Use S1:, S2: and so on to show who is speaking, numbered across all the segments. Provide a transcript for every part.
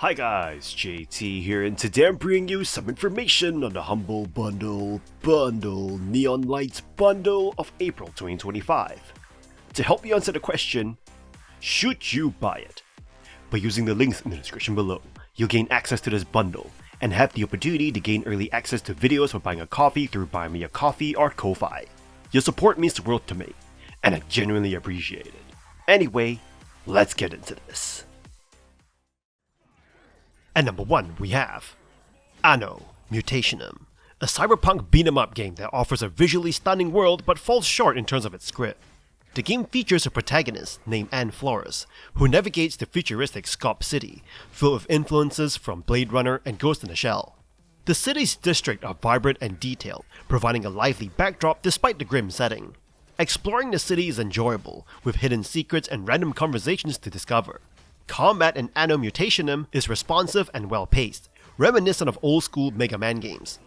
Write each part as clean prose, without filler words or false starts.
S1: Hi guys, JT here, and today I'm bringing you some information on the Humble Bundle Neon Lights Bundle of April 2025. To help you answer the question, should you buy it? By using the links in the description below, you'll gain access to this bundle and have the opportunity to gain early access to videos for buying a coffee through Buy Me a Coffee or Ko-Fi. Your support means the world to me, and I genuinely appreciate it. Anyway, let's get into this. At number 1 we have ANNO, Mutationem, a cyberpunk beat-em-up game that offers a visually stunning world but falls short in terms of its script. The game features a protagonist named Anne Flores, who navigates the futuristic Scop City, filled with influences from Blade Runner and Ghost in the Shell. The city's districts are vibrant and detailed, providing a lively backdrop despite the grim setting. Exploring the city is enjoyable, with hidden secrets and random conversations to discover. Combat in ANNO Mutationem is responsive and well-paced, reminiscent of old-school Mega Man games.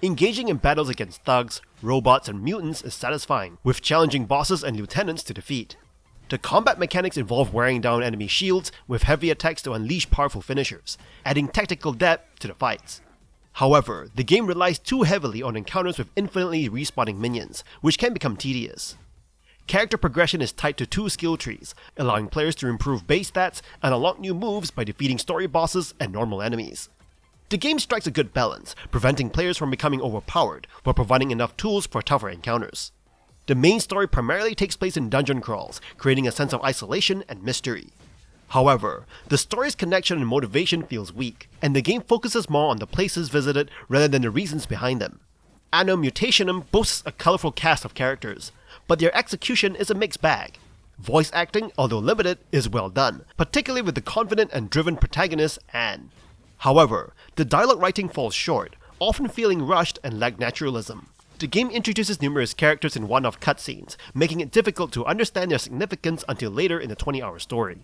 S1: Engaging in battles against thugs, robots, and mutants is satisfying, with challenging bosses and lieutenants to defeat. The combat mechanics involve wearing down enemy shields with heavy attacks to unleash powerful finishers, adding tactical depth to the fights. However, the game relies too heavily on encounters with infinitely respawning minions, which can become tedious. Character progression is tied to 2 skill trees, allowing players to improve base stats and unlock new moves by defeating story bosses and normal enemies. The game strikes a good balance, preventing players from becoming overpowered, while providing enough tools for tougher encounters. The main story primarily takes place in dungeon crawls, creating a sense of isolation and mystery. However, the story's connection and motivation feels weak, and the game focuses more on the places visited rather than the reasons behind them. ANNO Mutationem boasts a colorful cast of characters, but their execution is a mixed bag. Voice acting, although limited, is well done, particularly with the confident and driven protagonist Anne. However, the dialogue writing falls short, often feeling rushed and lack naturalism. The game introduces numerous characters in one-off cutscenes, making it difficult to understand their significance until later in the 20-hour story.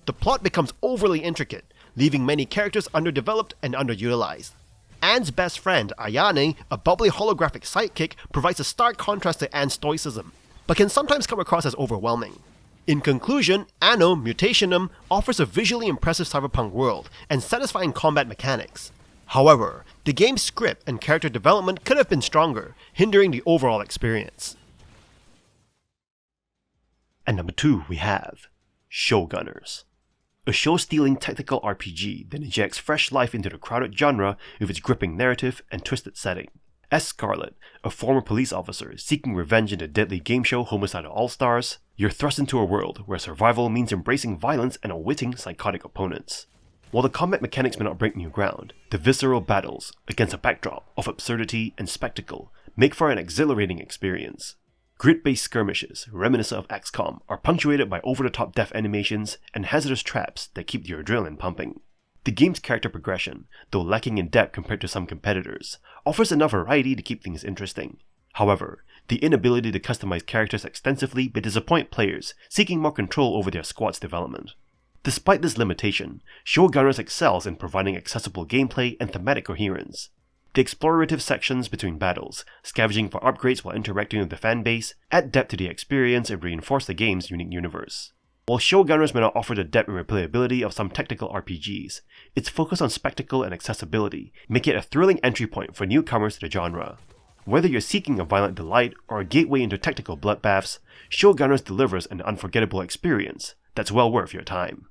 S1: The plot becomes overly intricate, leaving many characters underdeveloped and underutilized. Anne's best friend, Ayane, a bubbly holographic sidekick, provides a stark contrast to Anne's stoicism, but can sometimes come across as overwhelming. In conclusion, ANNO Mutationem offers a visually impressive cyberpunk world and satisfying combat mechanics. However, the game's script and character development could have been stronger, hindering the overall experience. At number 2 we have Showgunners, a show-stealing tactical RPG that injects fresh life into the crowded genre with its gripping narrative and twisted setting. As Scarlet, a former police officer seeking revenge in the deadly game show Homicidal All-Stars, you're thrust into a world where survival means embracing violence and outwitting psychotic opponents. While the combat mechanics may not break new ground, the visceral battles, against a backdrop of absurdity and spectacle, make for an exhilarating experience. Grid-based skirmishes, reminiscent of XCOM, are punctuated by over-the-top death animations and hazardous traps that keep the adrenaline pumping. The game's character progression, though lacking in depth compared to some competitors, offers enough variety to keep things interesting. However, the inability to customize characters extensively may disappoint players seeking more control over their squad's development. Despite this limitation, Showgunners excels in providing accessible gameplay and thematic coherence. The explorative sections between battles, scavenging for upgrades while interacting with the fanbase, add depth to the experience and reinforce the game's unique universe. While Showgunners may not offer the depth and replayability of some tactical RPGs, its focus on spectacle and accessibility make it a thrilling entry point for newcomers to the genre. Whether you're seeking a violent delight or a gateway into tactical bloodbaths, Showgunners delivers an unforgettable experience that's well worth your time.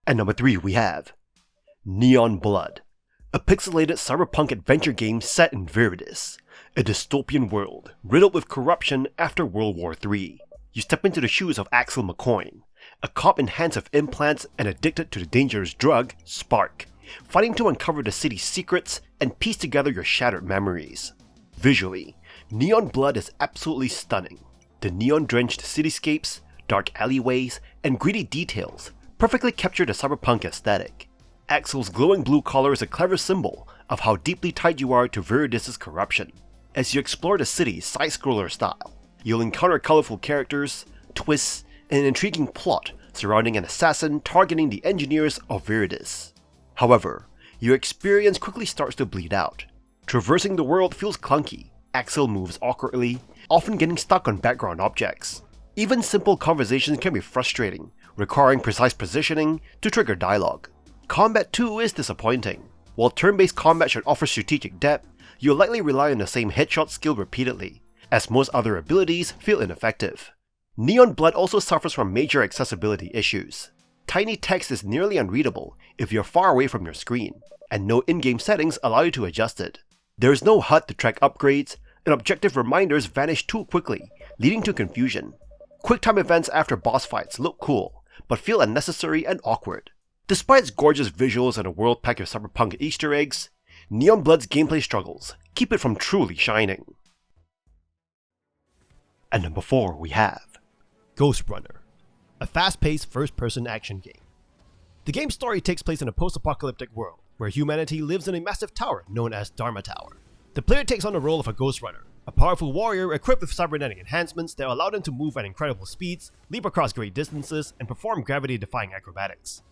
S1: At number 3 we have Neon Blood, a pixelated cyberpunk adventure game set in Viridis, a dystopian world riddled with corruption after World War III. You step into the shoes of Axel McCoy, a cop in hands of implants and addicted to the dangerous drug, Spark, fighting to uncover the city's secrets and piece together your shattered memories. Visually, Neon Blood is absolutely stunning. The neon-drenched cityscapes, dark alleyways, and gritty details perfectly capture the cyberpunk aesthetic. Axel's glowing blue collar is a clever symbol of how deeply tied you are to Viridis' corruption. As you explore the city side-scroller style, you'll encounter colorful characters, twists, and an intriguing plot surrounding an assassin targeting the engineers of Viridis. However, your experience quickly starts to bleed out. Traversing the world feels clunky, Axel moves awkwardly, often getting stuck on background objects. Even simple conversations can be frustrating, requiring precise positioning to trigger dialogue. Combat too is disappointing. While turn-based combat should offer strategic depth, you'll likely rely on the same headshot skill repeatedly, as most other abilities feel ineffective. Neon Blood also suffers from major accessibility issues. Tiny text is nearly unreadable if you're far away from your screen, and no in-game settings allow you to adjust it. There is no HUD to track upgrades, and objective reminders vanish too quickly, leading to confusion. Quick-time events after boss fights look cool, but feel unnecessary and awkward. Despite its gorgeous visuals and a world packed with cyberpunk Easter eggs, Neon Blood's gameplay struggles keep it from truly shining. At number 4 we have Ghostrunner, a fast-paced first-person action game. The game's story takes place in a post-apocalyptic world, where humanity lives in a massive tower known as Dharma Tower. The player takes on the role of a Ghostrunner, a powerful warrior equipped with cybernetic enhancements that allow them to move at incredible speeds, leap across great distances, and perform gravity-defying acrobatics.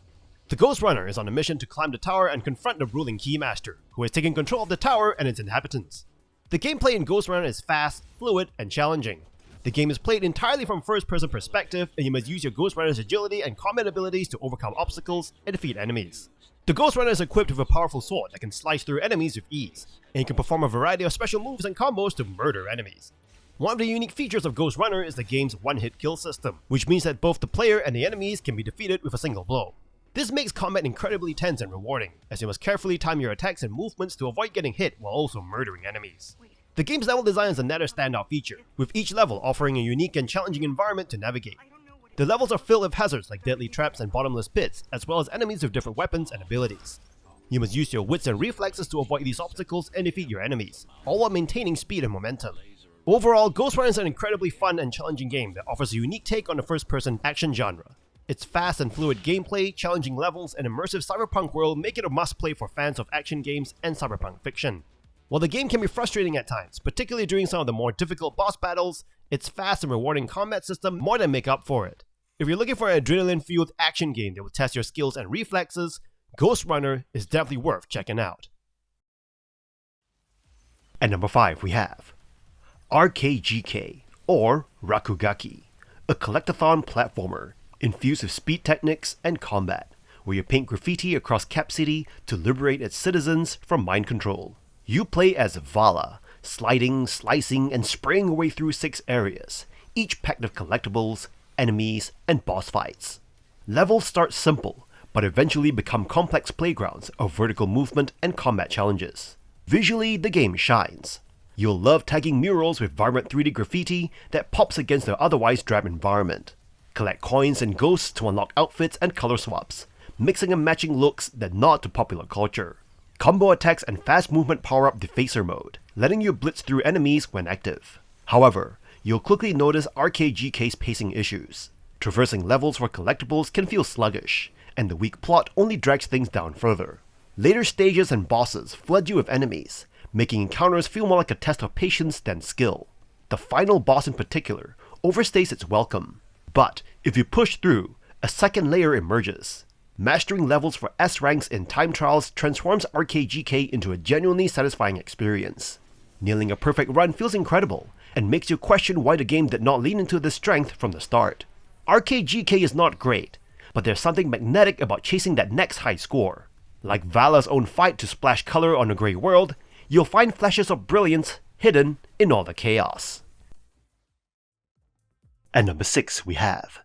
S1: The Ghostrunner is on a mission to climb the tower and confront the ruling Keymaster, who has taken control of the tower and its inhabitants. The gameplay in Ghostrunner is fast, fluid, and challenging. The game is played entirely from first-person perspective, and you must use your Ghostrunner's agility and combat abilities to overcome obstacles and defeat enemies. The Ghostrunner is equipped with a powerful sword that can slice through enemies with ease, and you can perform a variety of special moves and combos to murder enemies. One of the unique features of Ghostrunner is the game's one-hit kill system, which means that both the player and the enemies can be defeated with a single blow. This makes combat incredibly tense and rewarding, as you must carefully time your attacks and movements to avoid getting hit while also murdering enemies. The game's level design is another standout feature, with each level offering a unique and challenging environment to navigate. The levels are filled with hazards like deadly traps and bottomless pits, as well as enemies with different weapons and abilities. You must use your wits and reflexes to avoid these obstacles and defeat your enemies, all while maintaining speed and momentum. Overall, Ghostrunner is an incredibly fun and challenging game that offers a unique take on the first-person action genre. Its fast and fluid gameplay, challenging levels, and immersive cyberpunk world make it a must-play for fans of action games and cyberpunk fiction. While the game can be frustrating at times, particularly during some of the more difficult boss battles, its fast and rewarding combat system more than make up for it. If you're looking for an adrenaline-fueled action game that will test your skills and reflexes, Ghostrunner is definitely worth checking out. At number 5 we have RKGK, or Rakugaki, a collectathon platformer infused with speed techniques and combat, where you paint graffiti across Cap City to liberate its citizens from mind control. You play as Vala, sliding, slicing, and spraying your way through 6 areas, each packed with collectibles, enemies, and boss fights. Levels start simple, but eventually become complex playgrounds of vertical movement and combat challenges. Visually, the game shines. You'll love tagging murals with vibrant 3D graffiti that pops against the otherwise drab environment. Collect coins and ghosts to unlock outfits and color swaps, mixing and matching looks that nod to popular culture. Combo attacks and fast movement power up Defacer mode, letting you blitz through enemies when active. However, you'll quickly notice RKGK's pacing issues. Traversing levels for collectibles can feel sluggish, and the weak plot only drags things down further. Later stages and bosses flood you with enemies, making encounters feel more like a test of patience than skill. The final boss in particular overstays its welcome, but if you push through, a second layer emerges. Mastering levels for S ranks in time trials transforms RKGK into a genuinely satisfying experience. Nailing a perfect run feels incredible, and makes you question why the game did not lean into this strength from the start. RKGK is not great, but there's something magnetic about chasing that next high score. Like Vala's own fight to splash color on a grey world, you'll find flashes of brilliance hidden in all the chaos. At number 6 we have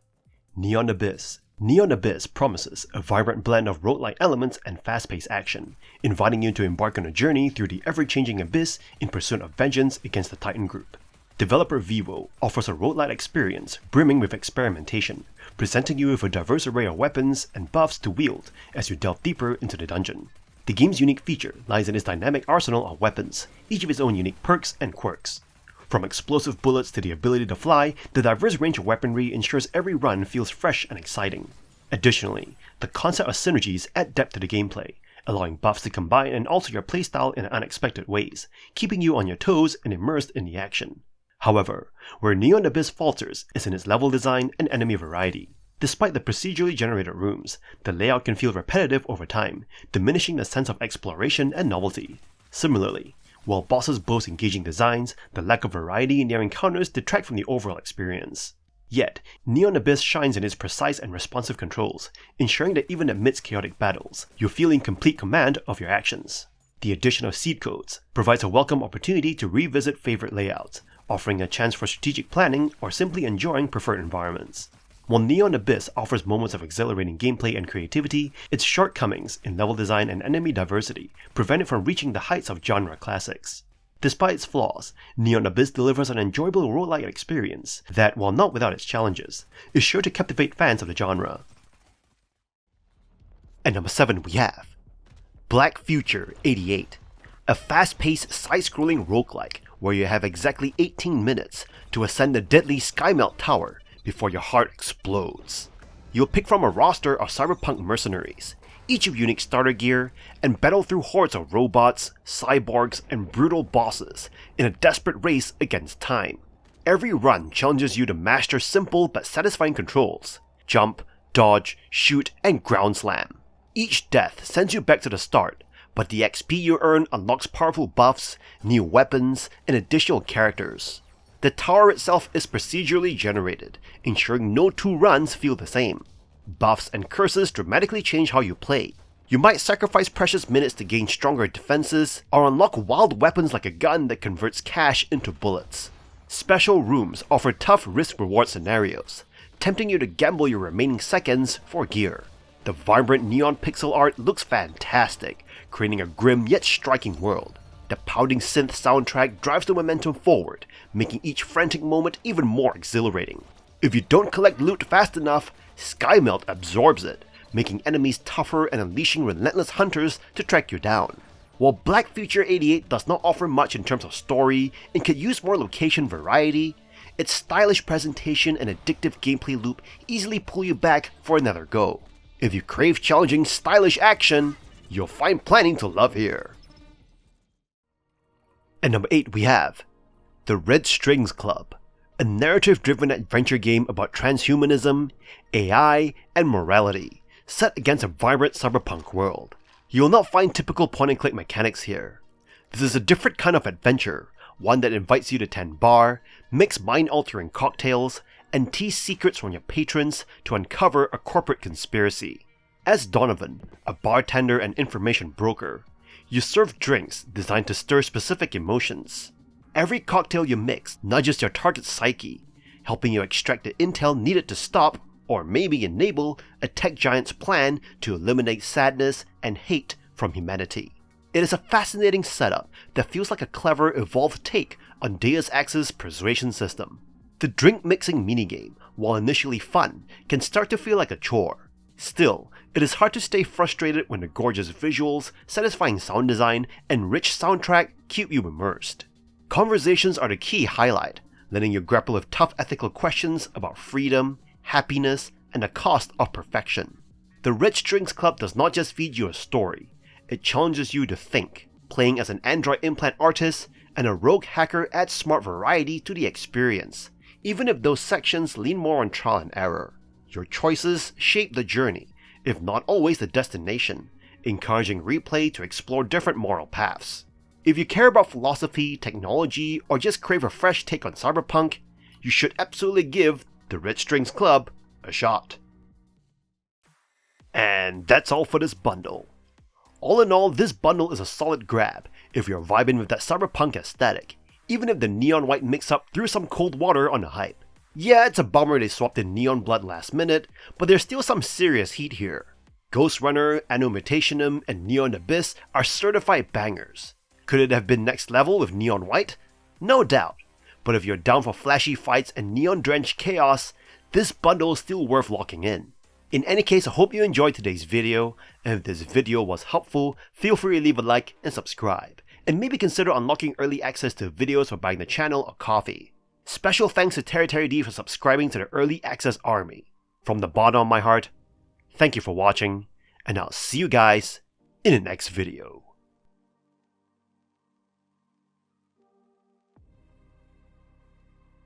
S1: Neon Abyss. Neon Abyss promises a vibrant blend of roguelike elements and fast-paced action, inviting you to embark on a journey through the ever-changing abyss in pursuit of vengeance against the Titan group. Developer Vivo offers a roguelike experience brimming with experimentation, presenting you with a diverse array of weapons and buffs to wield as you delve deeper into the dungeon. The game's unique feature lies in its dynamic arsenal of weapons, each of its own unique perks and quirks. From explosive bullets to the ability to fly, the diverse range of weaponry ensures every run feels fresh and exciting. Additionally, the concept of synergies add depth to the gameplay, allowing buffs to combine and alter your playstyle in unexpected ways, keeping you on your toes and immersed in the action. However, where Neon Abyss falters is in its level design and enemy variety. Despite the procedurally generated rooms, the layout can feel repetitive over time, diminishing the sense of exploration and novelty. Similarly, while bosses boast engaging designs, the lack of variety in their encounters detract from the overall experience. Yet, Neon Abyss shines in its precise and responsive controls, ensuring that even amidst chaotic battles, you feel in complete command of your actions. The addition of seed codes provides a welcome opportunity to revisit favorite layouts, offering a chance for strategic planning or simply enjoying preferred environments. While Neon Abyss offers moments of exhilarating gameplay and creativity, its shortcomings in level design and enemy diversity prevent it from reaching the heights of genre classics. Despite its flaws, Neon Abyss delivers an enjoyable roguelike experience that, while not without its challenges, is sure to captivate fans of the genre. At number 7 we have Black Future 88, a fast-paced side-scrolling roguelike where you have exactly 18 minutes to ascend the deadly Skymelt Tower before your heart explodes. You'll pick from a roster of cyberpunk mercenaries, each with unique starter gear, and battle through hordes of robots, cyborgs, and brutal bosses in a desperate race against time. Every run challenges you to master simple but satisfying controls: jump, dodge, shoot, and ground slam. Each death sends you back to the start, but the XP you earn unlocks powerful buffs, new weapons, and additional characters. The tower itself is procedurally generated, ensuring no two runs feel the same. Buffs and curses dramatically change how you play. You might sacrifice precious minutes to gain stronger defenses, or unlock wild weapons like a gun that converts cash into bullets. Special rooms offer tough risk-reward scenarios, tempting you to gamble your remaining seconds for gear. The vibrant neon pixel art looks fantastic, creating a grim yet striking world. The pounding synth soundtrack drives the momentum forward, making each frantic moment even more exhilarating. If you don't collect loot fast enough, Skymelt absorbs it, making enemies tougher and unleashing relentless hunters to track you down. While Black Future 88 does not offer much in terms of story and could use more location variety, its stylish presentation and addictive gameplay loop easily pull you back for another go. If you crave challenging, stylish action, you'll find plenty to love here. At number 8 we have The Red Strings Club, a narrative-driven adventure game about transhumanism, AI, and morality, set against a vibrant cyberpunk world. You will not find typical point-and-click mechanics here. This is a different kind of adventure, one that invites you to tend bar, mix mind-altering cocktails, and tease secrets from your patrons to uncover a corporate conspiracy. As Donovan, a bartender and information broker, you serve drinks designed to stir specific emotions. Every cocktail you mix nudges your target's psyche, helping you extract the intel needed to stop, or maybe enable, a tech giant's plan to eliminate sadness and hate from humanity. It is a fascinating setup that feels like a clever, evolved take on Deus Ex's persuasion system. The drink mixing minigame, while initially fun, can start to feel like a chore. Still, it is hard to stay frustrated when the gorgeous visuals, satisfying sound design, and rich soundtrack keep you immersed. Conversations are the key highlight, letting you grapple with tough ethical questions about freedom, happiness, and the cost of perfection. The Red Strings Club does not just feed you a story, it challenges you to think. Playing as an android implant artist and a rogue hacker adds smart variety to the experience, even if those sections lean more on trial and error. Your choices shape the journey, if not always the destination, encouraging replay to explore different moral paths. If you care about philosophy, technology, or just crave a fresh take on cyberpunk, you should absolutely give The Red Strings Club a shot. And that's all for this bundle. All in all, this bundle is a solid grab if you're vibing with that cyberpunk aesthetic, even if the neon white mix-up threw some cold water on the hype. Yeah, it's a bummer they swapped in neon blood last minute, but there's still some serious heat here. Ghostrunner, ANNO Mutationem, and Neon Abyss are certified bangers. Could it have been next level with neon white? No doubt, but if you're down for flashy fights and neon-drenched chaos, this bundle is still worth locking in. In any case, I hope you enjoyed today's video, and if this video was helpful, feel free to leave a like and subscribe, and maybe consider unlocking early access to videos for buying the channel a coffee. Special thanks to Terry D for subscribing to the early access army. From the bottom of my heart, thank you for watching, and I'll see you guys in the next video.